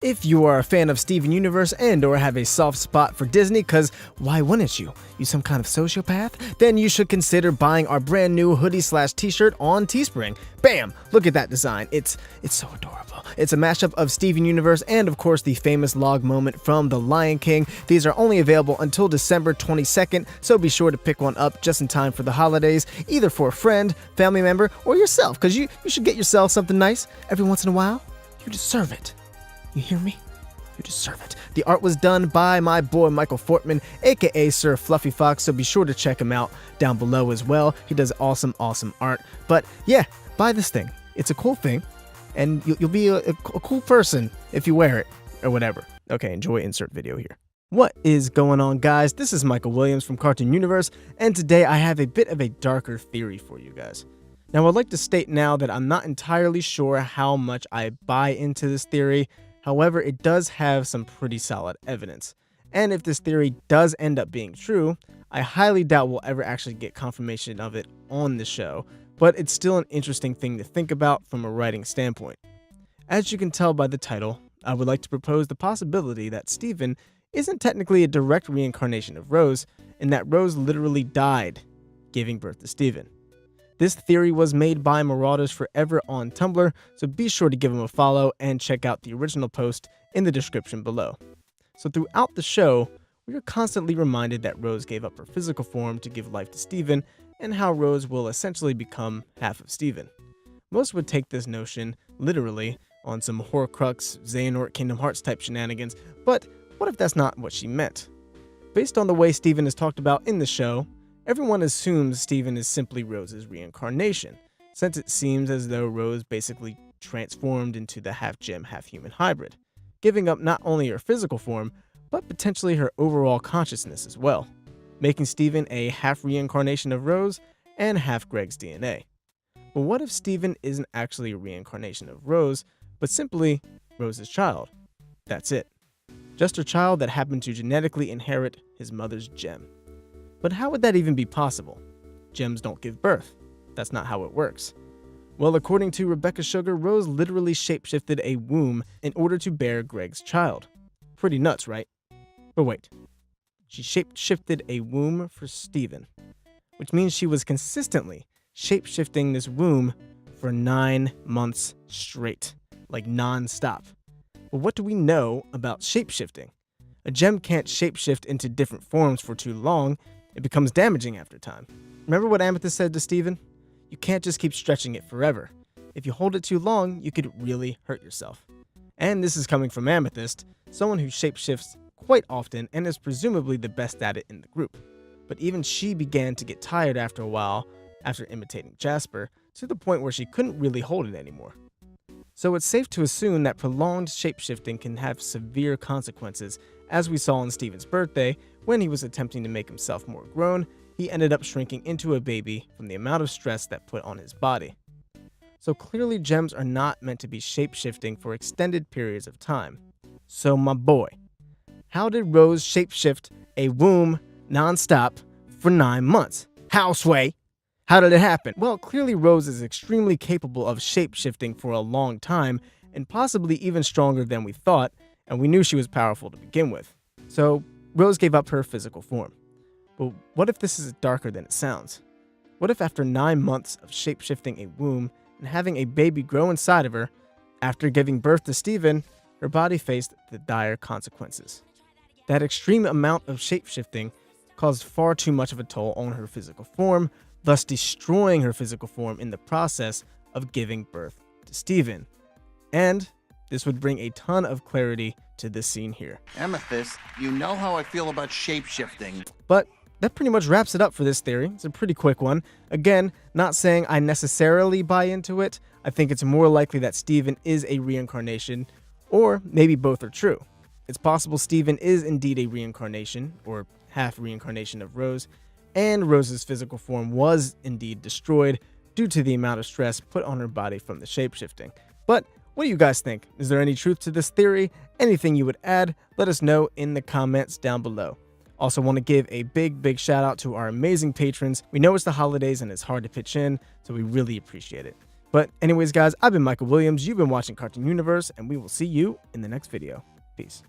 If you are a fan of Steven Universe and or have a soft spot for Disney, cause why wouldn't you? You some kind of sociopath? Then you should consider buying our brand new hoodie/t-shirt on Teespring. Bam! Look at that design. It's so adorable. It's a mashup of Steven Universe and of course the famous log moment from The Lion King. These are only available until December 22nd, so be sure to pick one up just in time for the holidays, either for a friend, family member, or yourself, cause you should get yourself something nice every once in a while. You deserve it. You hear me? You deserve it. The art was done by my boy Michael Fortman, aka Sir Fluffy Fox, so be sure to check him out down below as well. He does awesome art. But yeah, buy this thing. It's a cool thing, and you'll be a cool person if you wear it, or whatever. Okay, enjoy insert video here. What is going on, guys? This is Michael Williams from Cartoon Universe, and today I have a bit of a darker theory for you guys. Now, I'd like to state now that I'm not entirely sure how much I buy into this theory. However, it does have some pretty solid evidence. And if this theory does end up being true, I highly doubt we'll ever actually get confirmation of it on the show, but it's still an interesting thing to think about from a writing standpoint. As you can tell by the title, I would like to propose the possibility that Steven isn't technically a direct reincarnation of Rose, and that Rose literally died giving birth to Steven. This theory was made by Marauders Forever on Tumblr, so be sure to give him a follow and check out the original post in the description below. So throughout the show, we are constantly reminded that Rose gave up her physical form to give life to Steven, and how Rose will essentially become half of Steven. Most would take this notion literally on some Horcrux, Xehanort, Kingdom Hearts type shenanigans, but what if that's not what she meant? Based on the way Steven is talked about in the show, everyone assumes Steven is simply Rose's reincarnation, since it seems as though Rose basically transformed into the half-gem, half-human hybrid, giving up not only her physical form, but potentially her overall consciousness as well, making Steven a half-reincarnation of Rose and half Greg's DNA. But what if Steven isn't actually a reincarnation of Rose, but simply Rose's child? That's it. Just her child that happened to genetically inherit his mother's gem. But how would that even be possible? Gems don't give birth. That's not how it works. Well, according to Rebecca Sugar, Rose literally shapeshifted a womb in order to bear Greg's child. Pretty nuts, right? But wait. She shapeshifted a womb for Steven, which means she was consistently shapeshifting this womb for 9 months straight, like non-stop. But what do we know about shapeshifting? A gem can't shapeshift into different forms for too long. It becomes damaging after time. Remember what Amethyst said to Steven? You can't just keep stretching it forever. If you hold it too long, you could really hurt yourself. And this is coming from Amethyst, someone who shapeshifts quite often and is presumably the best at it in the group. But even she began to get tired after a while, after imitating Jasper, to the point where she couldn't really hold it anymore. So it's safe to assume that prolonged shapeshifting can have severe consequences, as we saw on Steven's birthday. When he was attempting to make himself more grown, he ended up shrinking into a baby from the amount of stress that put on his body. So clearly gems are not meant to be shape-shifting for extended periods of time. So my boy, how did Rose shapeshift a womb non-stop for 9 months? How, Sway? How did it happen? Well, clearly Rose is extremely capable of shape-shifting for a long time, and possibly even stronger than we thought, and we knew she was powerful to begin with. So Rose gave up her physical form. But what if this is darker than it sounds? What if after 9 months of shapeshifting a womb and having a baby grow inside of her, after giving birth to Steven, her body faced the dire consequences? That extreme amount of shapeshifting caused far too much of a toll on her physical form, thus destroying her physical form in the process of giving birth to Steven. And this would bring a ton of clarity to this scene here. Amethyst, you know how I feel about shape-shifting. But that pretty much wraps it up for this theory. It's a pretty quick one. Again, not saying I necessarily buy into it. I think it's more likely that Steven is a reincarnation, or maybe both are true. It's possible Steven is indeed a reincarnation, or half reincarnation of Rose, and Rose's physical form was indeed destroyed due to the amount of stress put on her body from the shapeshifting. But what do you guys think? Is there any truth to this theory? Anything you would add? Let us know in the comments down below. Also want to give a big shout out to our amazing patrons. We know it's the holidays and it's hard to pitch in, so we really appreciate it. But anyways, guys, I've been Michael Williams. You've been watching Cartoon Universe, and we will see you in the next video. Peace.